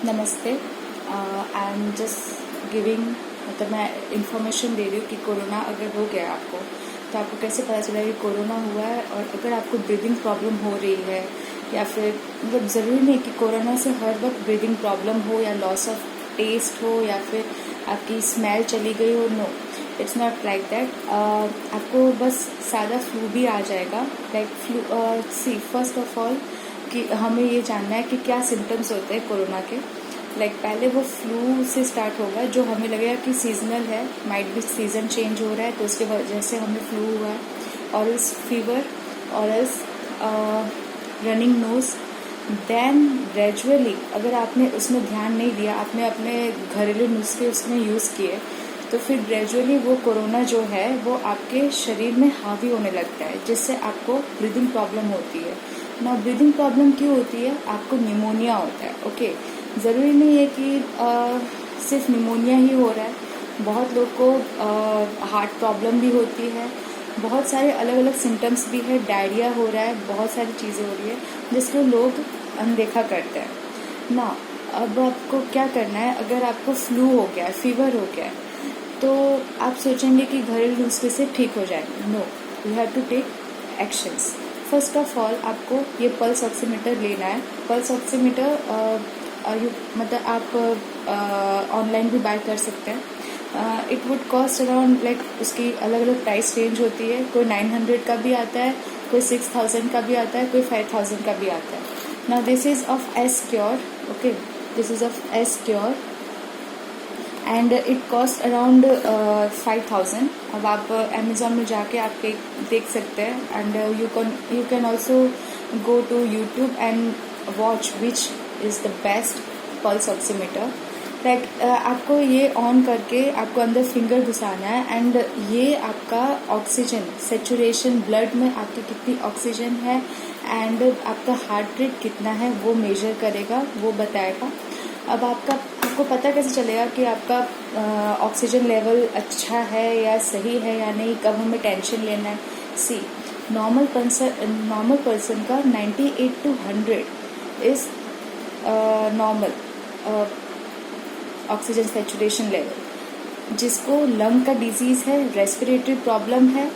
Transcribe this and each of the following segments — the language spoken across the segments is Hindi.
नमस्ते। आई एम जस्ट गिविंग, मतलब मैं इंफॉर्मेशन दे रही हूँ कि कोरोना अगर हो गया आपको तो आपको कैसे पता चला कि कोरोना हुआ है। और अगर आपको ब्रीदिंग प्रॉब्लम हो रही है या फिर मतलब ज़रूरी नहीं कि कोरोना से हर वक्त ब्रीदिंग प्रॉब्लम हो या लॉस ऑफ टेस्ट हो या फिर आपकी स्मेल चली गई हो, no, it's not like that. आपको बस सादा फ्लू भी आ जाएगा। Like flu, see first of all कि हमें ये जानना है कि क्या सिम्टम्स होते हैं कोरोना के। पहले वो फ्लू से स्टार्ट होगा जो हमें लगेगा कि सीजनल है, माइट भी सीज़न चेंज हो रहा है तो उसके वजह से हमें फ्लू हुआ है, और इस फीवर और इस रनिंग नोज। देन ग्रेजुअली अगर आपने उसमें ध्यान नहीं दिया, आपने अपने घरेलू नुस्खे उसमें यूज़ किए, तो फिर ग्रेजुअली वो कोरोना जो है वो आपके शरीर में हावी होने लगता है, जिससे आपको ब्रीदिंग प्रॉब्लम होती है ना। ब्रीदिंग प्रॉब्लम क्यों होती है? आपको निमोनिया होता है। ओके, ज़रूरी नहीं है कि सिर्फ निमोनिया ही हो रहा है, बहुत लोग को हार्ट प्रॉब्लम भी होती है, बहुत सारे अलग अलग सिम्टम्स भी है, डायरिया हो रहा है, बहुत सारी चीज़ें हो रही है जिसको लोग अनदेखा करते हैं ना। अब आपको क्या करना है? अगर आपको फ्लू हो गया है, फीवर हो गया है, तो आप सोचेंगे कि घरेलू नुस्खे से ठीक हो जाएंगे। No, you have to take actions. First of all आपको ये पल्स ऑक्सीमीटर लेना है। पल्स ऑक्सीमीटर मतलब आप ऑनलाइन भी बाय कर सकते हैं। इट वुड कॉस्ट अराउंड, उसकी अलग अलग प्राइस रेंज होती है। कोई 900 का भी आता है, कोई 6000 का भी आता है, कोई 5000 का भी आता है। Now this is of ascure. Okay, this is of ascure and it cost around 5000। अब आप अमेजोन में जाके आप देख सकते हैं, and you can also go to YouTube and watch which is the best pulse oximeter. आपको ये ऑन करके आपको अंदर फिंगर घुसाना है, एंड ये आपका ऑक्सीजन सेचुरेशन, ब्लड में आपकी कितनी ऑक्सीजन है एंड आपका हार्ट रेट कितना है वो मेजर करेगा, वो बताएगा। अब आपको पता कैसे चलेगा कि आपका ऑक्सीजन लेवल अच्छा है या सही है या नहीं, कब हमें टेंशन लेना है? सी, नॉर्मल पर्सन का 98 to 100 is normal oxygen saturation level. जिसको लंग का डिजीज है, रेस्पिरेटरी प्रॉब्लम है,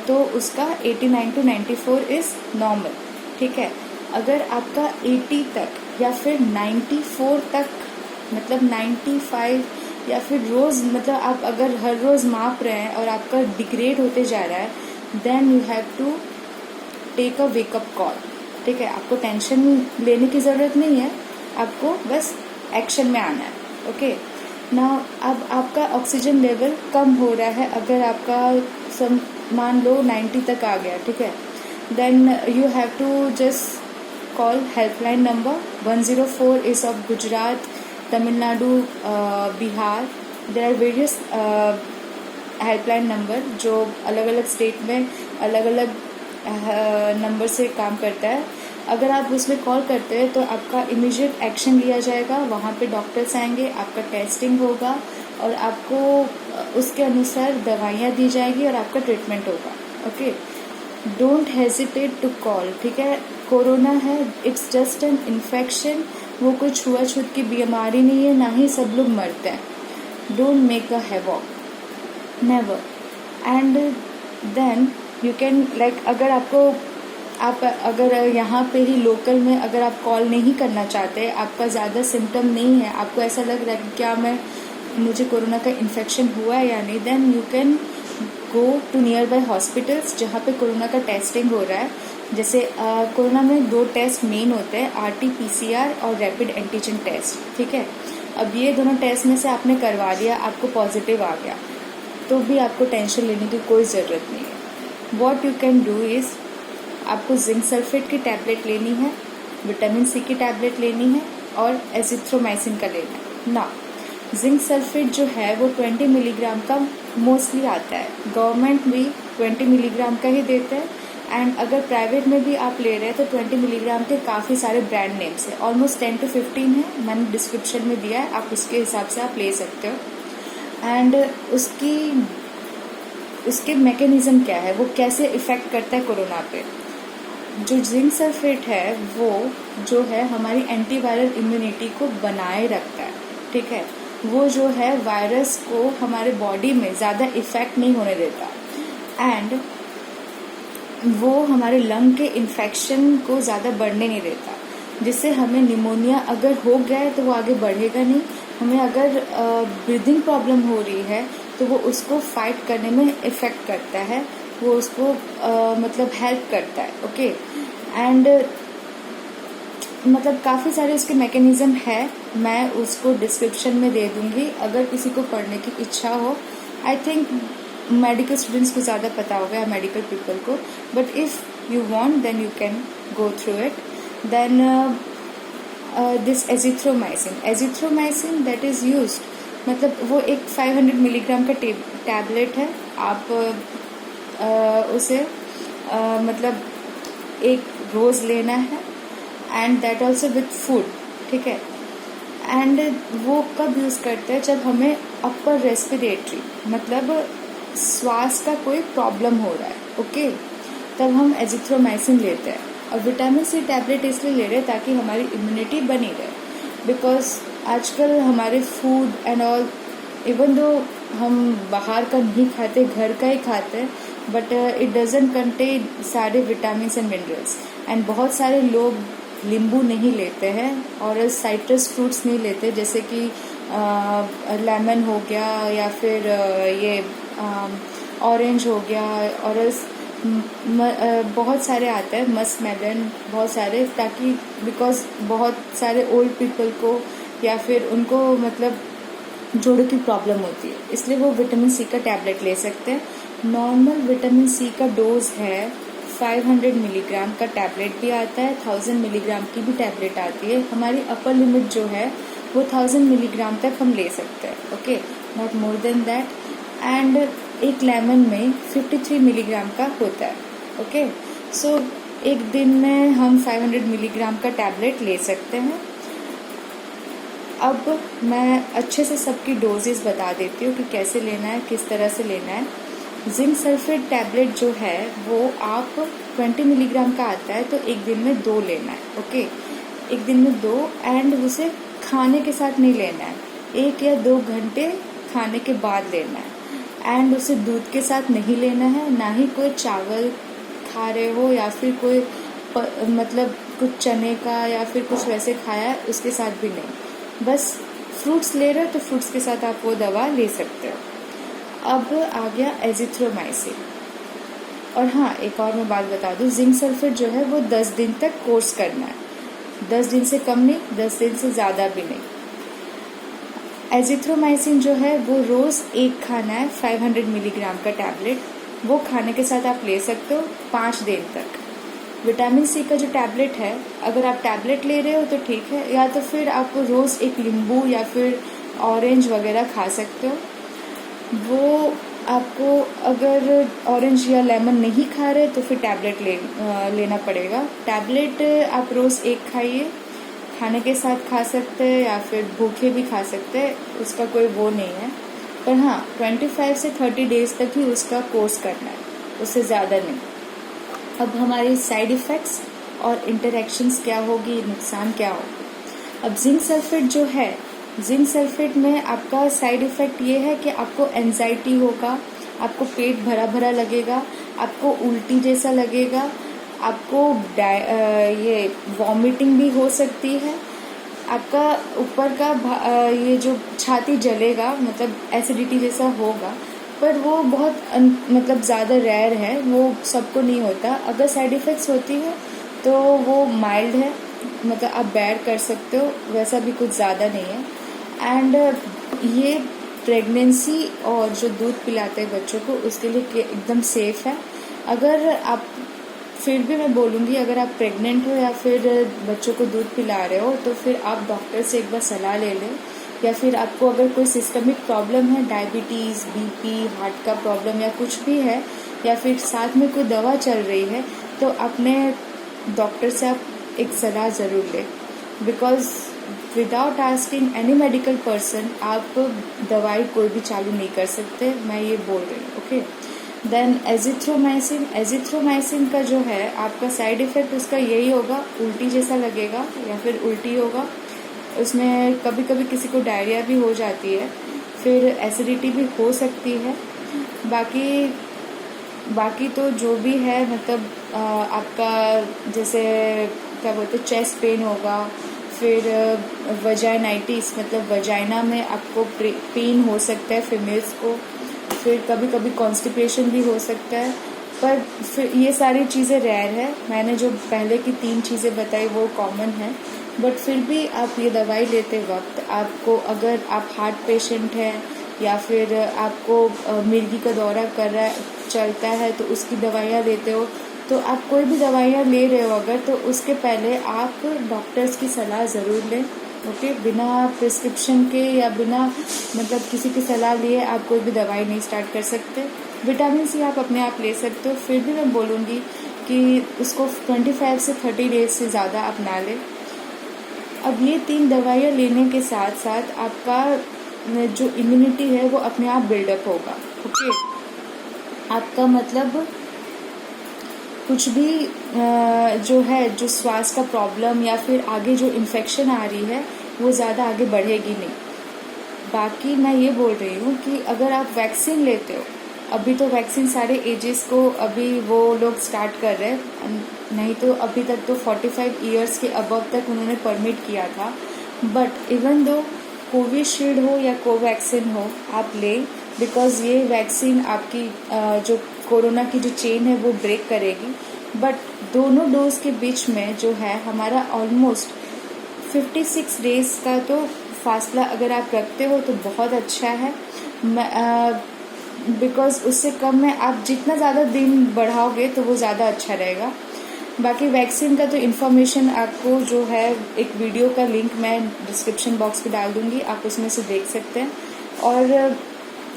तो उसका 89 to 94 इज नॉर्मल। ठीक है, अगर आपका 80 तक या फिर 94 तक, मतलब 95, या फिर रोज, मतलब आप अगर हर रोज माप रहे हैं और आपका डिग्रेड होते जा रहा है, then you have to take a wake up call. ठीक है, आपको टेंशन लेने की जरूरत नहीं है, आपको बस एक्शन में आना है। ओके, ना अब आपका ऑक्सीजन लेवल कम हो रहा है, अगर आपका मान लो 90 तक आ गया, ठीक है, then you have to just call helpline number 104 is of Gujarat, Tamil Nadu, Bihar. There are various helpline number जो अलग अलग स्टेट में अलग अलग नंबर से काम करता है। अगर आप उसमें कॉल करते हैं तो आपका इमीडिएट एक्शन लिया जाएगा, वहाँ पे डॉक्टर्स आएंगे, आपका टेस्टिंग होगा और आपको उसके अनुसार दवाइयाँ दी जाएगी और आपका ट्रीटमेंट होगा। Okay, don't hesitate to call. ठीक है, कोरोना है, इट्स जस्ट एन इन्फेक्शन, वो कोई छुआछूत की बीमारी नहीं है, ना ही सब लोग मरते हैं। Don't make a havoc, never. And then you can, अगर यहाँ पे ही लोकल में अगर आप कॉल नहीं करना चाहते, आपका ज़्यादा सिम्टम नहीं है, आपको ऐसा लग रहा है कि क्या मुझे कोरोना का इन्फेक्शन हुआ है या नहीं, then you can go to nearby hospitals जहाँ पे कोरोना का टेस्टिंग हो रहा है। जैसे कोरोना में 2 टेस्ट मेन होते हैं, RT-PCR और रैपिड एंटीजन टेस्ट। ठीक है, अब ये दोनों टेस्ट में से आपने करवा लिया, आपको पॉजिटिव आ गया, तो भी आपको टेंशन लेने की कोई ज़रूरत नहीं है। What you can do is, आपको जिंक सल्फेट की टैबलेट लेनी है, विटामिन C की टैबलेट लेनी है और एजिथ्रोमाइसिन का लेना है ना। जिंक सल्फेट जो है वो 20 मिलीग्राम का मोस्टली आता है, गवर्नमेंट भी 20 मिलीग्राम का ही देते हैं, एंड अगर प्राइवेट में भी आप ले रहे हैं तो 20 मिलीग्राम के काफ़ी सारे ब्रांड नेम्स है, ऑलमोस्ट 10 to 15 है, मैंने डिस्क्रिप्शन में दिया है, आप उसके हिसाब से आप ले सकते हो। एंड उसके मैकेनिज्म क्या है, वो कैसे इफेक्ट करता है कोरोना पे। जो जिंक सल्फेट है वो जो है हमारी एंटीवायरल इम्यूनिटी को बनाए रखता है, ठीक है। वो जो है वायरस को हमारे बॉडी में ज़्यादा इफेक्ट नहीं होने देता, एंड वो हमारे लंग के इन्फेक्शन को ज़्यादा बढ़ने नहीं देता, जिससे हमें निमोनिया अगर हो गया है तो वो आगे बढ़ेगा नहीं। हमें अगर ब्रीदिंग प्रॉब्लम हो रही है तो वो उसको फाइट करने में इफ़ेक्ट करता है, वो उसको मतलब हेल्प करता है, ओके। एंड मतलब काफ़ी सारे उसके मैकेनिज्म है, मैं उसको डिस्क्रिप्शन में दे दूंगी अगर किसी को पढ़ने की इच्छा हो। आई थिंक मेडिकल स्टूडेंट्स को ज़्यादा पता होगा या मेडिकल पीपल को, but if you want then you can go through it. Then this azithromycin that is used, मतलब वो एक 500 मिलीग्राम का टैबलेट है। आप उसे मतलब एक रोज़ लेना है, and that also with food, ठीक है। एंड वो कब यूज़ करते हैं, जब हमें अपर रेस्पिरेटरी मतलब श्वास का कोई प्रॉब्लम हो रहा है, ओके, तब हम एजिथ्रोमाइसिन लेते हैं। और विटामिन सी टैबलेट इसलिए ले रहे हैं ताकि हमारी इम्यूनिटी बनी रहे, बिकॉज आजकल हमारे food and all, even though हम बाहर का नहीं खाते, घर का ही खाते हैं, बट इट डजंट कंटेन सारे विटामिन एंड मिनरल्स। एंड बहुत सारे लोग नींबू नहीं लेते हैं और साइट्रस फ्रूट्स नहीं लेते, जैसे कि लेमन हो गया या फिर ये ऑरेंज हो गया, और बहुत सारे आते हैं, मस्क मेलन, बहुत सारे, ताकि बिकॉज बहुत सारे ओल्ड पीपल को या फिर उनको मतलब जोड़ों की प्रॉब्लम होती है, इसलिए वो विटामिन सी का टैबलेट ले सकते हैं। नॉर्मल विटामिन सी का डोज है 500 मिलीग्राम का टैबलेट भी आता है, 1000 मिलीग्राम की भी टैबलेट आती है। हमारी अपर लिमिट जो है वो 1000 मिलीग्राम तक हम ले सकते हैं, okay, not more than that. And एक लेमन में 53 मिलीग्राम का होता है, ओके। सो एक दिन में हम 500 मिलीग्राम का टैबलेट ले सकते हैं। अब मैं अच्छे से सबकी डोजेस बता देती हूँ कि कैसे लेना है, किस तरह से लेना है। जिंक सल्फेट टैबलेट जो है वो आप 20 मिलीग्राम का आता है, तो एक दिन में 2 लेना है, ओके, एक दिन में 2। एंड उसे खाने के साथ नहीं लेना है, 1 या 2 घंटे खाने के बाद लेना है। एंड उसे दूध के साथ नहीं लेना है, ना ही कोई चावल खा रहे हो या फिर कोई मतलब कुछ चने का या फिर कुछ वैसे खाया है उसके साथ भी नहीं, बस फ्रूट्स ले रहे हो तो फ्रूट्स के साथ आप वो दवा ले सकते हो। अब आ गया एजिथ्रोमाइसिन। और हाँ, एक और मैं बात बता दूँ, जिंक सल्फेट जो है वो 10 दिन तक कोर्स करना है, 10 दिन से कम नहीं, 10 दिन से ज़्यादा भी नहीं। एजिथ्रोमाइसिन जो है वो रोज़ एक खाना है, 500 मिलीग्राम का टैबलेट, वो खाने के साथ आप ले सकते हो 5 दिन तक। विटामिन सी का जो टैबलेट है, अगर आप टैबलेट ले रहे हो तो ठीक है, या तो फिर आप रोज़ एक नींबू या फिर ऑरेंज वगैरह खा सकते हो। वो आपको अगर ऑरेंज या लेमन नहीं खा रहे तो फिर टैबलेट लेना पड़ेगा। टैबलेट आप रोज़ एक खाइए, खाने के साथ खा सकते हैं या फिर भूखे भी खा सकते हैं, उसका कोई वो नहीं है। पर हाँ, 25 से 30 डेज तक ही उसका कोर्स करना है, उससे ज़्यादा नहीं। अब हमारे साइड इफ़ेक्ट्स और इंटरेक्शंस क्या होगी, नुकसान क्या होगा। अब जिंक सल्फेट जो है, जिंक सल्फेट में आपका साइड इफ़ेक्ट ये है कि आपको एंजाइटी होगा, आपको पेट भरा भरा लगेगा, आपको उल्टी जैसा लगेगा, आपको ये वॉमिटिंग भी हो सकती है, आपका ऊपर का ये जो छाती जलेगा, मतलब एसिडिटी जैसा होगा, पर वो बहुत मतलब ज़्यादा रेयर है, वो सबको नहीं होता। अगर साइड इफ़ेक्ट्स होती है तो वो माइल्ड है, मतलब आप बेयर कर सकते हो, वैसा भी कुछ ज़्यादा नहीं है। एंड ये प्रेगनेंसी और जो दूध पिलाते हैं बच्चों को, उसके लिए एकदम सेफ है। अगर आप, फिर भी मैं बोलूँगी, अगर आप प्रेग्नेंट हो या फिर बच्चों को दूध पिला रहे हो तो फिर आप डॉक्टर से एक बार सलाह ले लें, या फिर आपको अगर कोई सिस्टमिक प्रॉब्लम है, डायबिटीज़, बीपी, हार्ट का प्रॉब्लम या कुछ भी है, या फिर साथ में कोई दवा चल रही है, तो अपने डॉक्टर से आप एक सलाह ज़रूर लें, because without asking any medical person आप दवाई कोई भी चालू नहीं कर सकते, मैं ये बोल रही हूँ, ओके। देन एजिथ्रोमाइसिन का जो है आपका साइड इफ़ेक्ट उसका यही होगा, उल्टी जैसा लगेगा या फिर उल्टी होगा। उसमें कभी कभी किसी को डायरिया भी हो जाती है, फिर एसिडिटी भी हो सकती है। बाकी तो जो भी है मतलब आपका जैसे क्या बोलते हैं चेस्ट पेन होगा, फिर वजाइनाइटिस मतलब वजाइना में आपको पेन हो सकता है फीमेल्स को, फिर कभी कभी कॉन्स्टिपेशन भी हो सकता है। पर फिर ये सारी चीज़ें रेयर है, मैंने जो पहले की 3 चीज़ें बताई वो कॉमन है। बट फिर भी आप ये दवाई लेते वक्त आपको, अगर आप हार्ट पेशेंट हैं या फिर आपको मिर्गी का दौरा कर रहा है चलता है तो उसकी दवाइयाँ लेते हो, तो आप कोई भी दवाइयाँ ले रहे हो अगर, तो उसके पहले आप डॉक्टर्स की सलाह ज़रूर लें। ओके, बिना प्रिस्क्रिप्शन के या बिना मतलब किसी की सलाह लिए आप कोई भी दवाई नहीं स्टार्ट कर सकते। विटामिन सी आप अपने आप ले सकते हो, फिर भी मैं बोलूँगी कि उसको 25 से 30 डेज से ज़्यादा आप ना लें। अब ये 3 दवाइयाँ लेने के साथ साथ आपका जो इम्यूनिटी है वो अपने आप बिल्डअप होगा। ओके, आपका मतलब कुछ भी जो श्वास का प्रॉब्लम या फिर आगे जो इन्फेक्शन आ रही है वो ज़्यादा आगे बढ़ेगी नहीं। बाकी मैं ये बोल रही हूँ कि अगर आप वैक्सीन लेते हो, अभी तो वैक्सीन सारे एजेस को अभी वो लोग स्टार्ट कर रहे हैं, नहीं तो अभी तक तो 45 ईयर्स के अबव तक उन्होंने परमिट किया था। बट इवन दो कोविशील्ड हो या कोवैक्सीन हो आप लें, बिकॉज ये वैक्सीन आपकी जो कोरोना की जो चेन है वो ब्रेक करेगी। बट दोनों डोज के बीच में जो है हमारा ऑलमोस्ट 56 डेज का तो फासला अगर आप रखते हो तो बहुत अच्छा है, बिकॉज उससे कम में आप जितना ज़्यादा दिन बढ़ाओगे तो वो ज़्यादा अच्छा रहेगा। बाकी वैक्सीन का तो इन्फॉर्मेशन आपको जो है एक वीडियो का लिंक मैं डिस्क्रिप्शन बॉक्स पे डाल दूंगी, आप उसमें से देख सकते हैं। और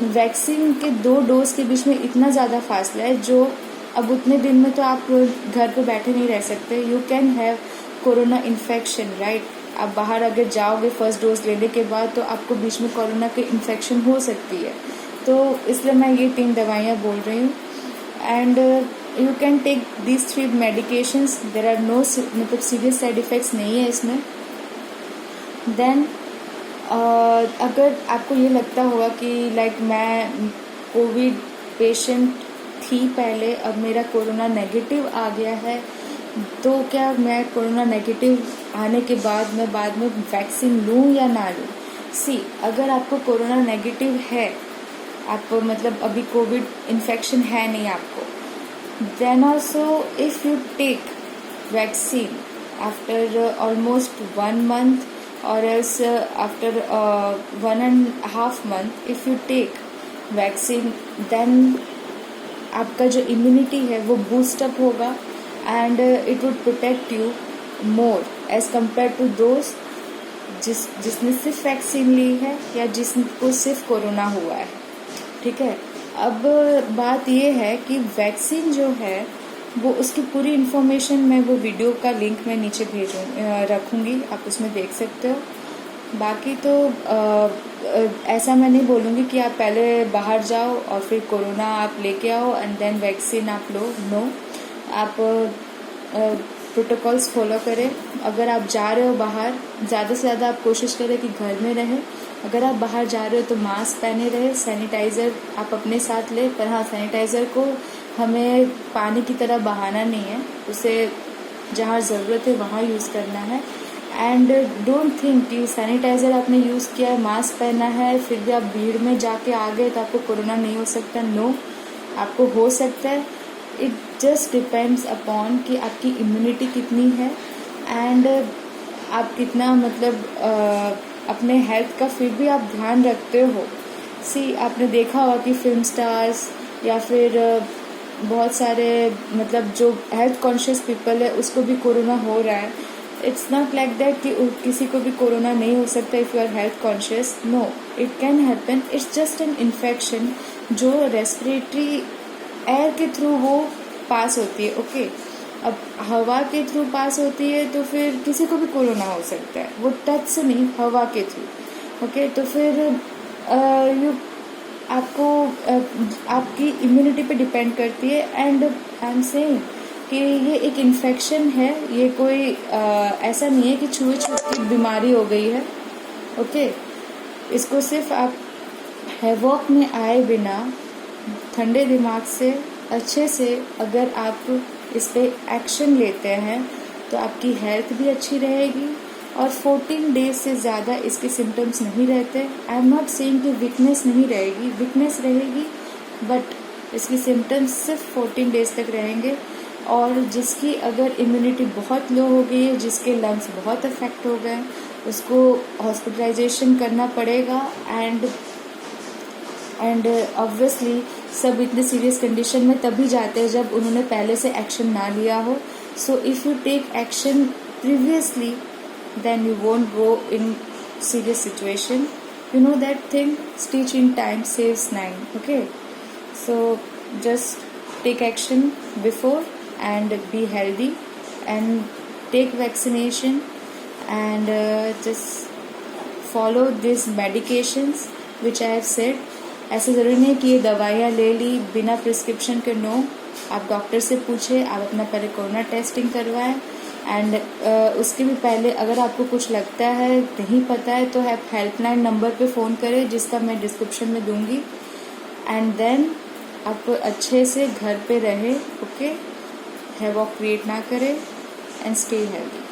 वैक्सीन के 2 डोज के बीच में इतना ज़्यादा फासला है जो अब उतने दिन में तो आप घर पे बैठे नहीं रह सकते, you can have corona infection right. आप बाहर अगर जाओगे फर्स्ट डोज लेने के बाद तो आपको बीच में कोरोना की इन्फेक्शन हो सकती है, तो इसलिए मैं ये 3 दवाइयाँ बोल रही हूँ। And you can take these 3 medications, there are no मतलब सीरियस साइड इफ़ेक्ट्स नहीं है इसमें। देन अगर आपको ये लगता होगा कि लाइक मैं कोविड पेशेंट थी पहले, अब मेरा कोरोना नेगेटिव आ गया है, तो क्या मैं कोरोना नेगेटिव आने के बाद मैं बाद में वैक्सीन लूँ या ना लूँ? अगर आपको कोरोना नेगेटिव है, आपको मतलब अभी कोविड इन्फेक्शन है नहीं आपको, then also if you take vaccine after almost 1 month or else after 1.5 month if you take vaccine, then आपका जो इम्यूनिटी है वो बूस्ट अप होगा and it would protect you more as compare to दोस्त जिसने सिर्फ वैक्सीन ली है या जिसको सिर्फ कोरोना हुआ है। ठीक है, अब बात ये है कि वैक्सीन जो है वो उसकी पूरी इन्फॉर्मेशन मैं वो वीडियो का लिंक मैं नीचे रखूँगी, आप उसमें देख सकते हो। बाकी तो ऐसा मैं नहीं बोलूँगी कि आप पहले बाहर जाओ और फिर कोरोना आप लेके आओ एंड देन वैक्सीन आप लो, नो। आप प्रोटोकॉल्स फॉलो करें। अगर आप जा रहे हो बाहर, ज़्यादा से ज़्यादा आप कोशिश करें कि घर में रहें। अगर आप बाहर जा रहे हो तो मास्क पहने रहे, सैनिटाइज़र आप अपने साथ लें, पर हाँ सैनिटाइज़र को हमें पानी की तरह बहाना नहीं है, उसे जहाँ ज़रूरत है वहाँ यूज़ करना है। एंड डोंट थिंक कि सैनिटाइज़र आपने यूज़ किया है, मास्क पहना है, फिर भी आप भीड़ में जाके आ गए तो आपको कोरोना नहीं हो सकता। नो, आपको हो सकता है। इट जस्ट डिपेंड्स अपॉन कि आपकी इम्यूनिटी कितनी है एंड आप कितना मतलब अपने हेल्थ का फिर भी आप ध्यान रखते हो। आपने देखा होगा कि फिल्म स्टार्स या फिर बहुत सारे मतलब जो हेल्थ कॉन्शियस पीपल है उसको भी कोरोना हो रहा है। इट्स नॉट लाइक दैट कि किसी को भी कोरोना नहीं हो सकता if you are health conscious. No, it can happen. It's just an infection जो रेस्पिरेटरी एयर के थ्रू वो पास होती है। ओके, अब हवा के थ्रू पास होती है तो फिर किसी को भी कोरोना हो सकता है, वो टच से नहीं, हवा के थ्रू। ओके, तो फिर आपको आपकी इम्यूनिटी पे डिपेंड करती है। एंड आई एम सेइंग कि ये एक इन्फेक्शन है, ये कोई ऐसा नहीं है कि छुए छूत की बीमारी हो गई है। ओके, इसको सिर्फ आप हैवॉक में आए बिना ठंडे दिमाग से अच्छे से अगर आप इस पे एक्शन लेते हैं तो आपकी हेल्थ भी अच्छी रहेगी और 14 डेज से ज़्यादा इसके सिम्टम्स नहीं रहते। आई एम नॉट सेइंग कि वीकनेस नहीं रहेगी, वीकनेस रहेगी, बट इसकी सिम्टम्स सिर्फ 14 डेज तक रहेंगे। और जिसकी अगर इम्यूनिटी बहुत लो हो गई है, जिसके लंग्स बहुत अफेक्ट हो गए, उसको हॉस्पिटलाइजेशन करना पड़ेगा। एंड ऑब्वियसली सब इतने सीरियस कंडीशन में तभी जाते हैं जब उन्होंने पहले से एक्शन ना लिया हो। So if you take action previously then you won't go in serious situation. You know that thing, stitch in time saves 9. Okay, so just take action before and be healthy and take vaccination and just follow these medications which I have said. ऐसे ज़रूरी नहीं कि ये दवाइयाँ ले ली बिना प्रिस्क्रिप्शन के, नो, आप डॉक्टर से पूछे, आप अपना पहले कोरोना टेस्टिंग करवाएं। एंड उसके भी पहले अगर आपको कुछ लगता है, नहीं पता है, तो आप हेल्पलाइन नंबर पे फ़ोन करें जिसका मैं डिस्क्रिप्शन में दूंगी। एंड देन आप अच्छे से घर पे रहे, ओके, हैवॉक क्रिएट ना करें एंड स्टे हेल्दी।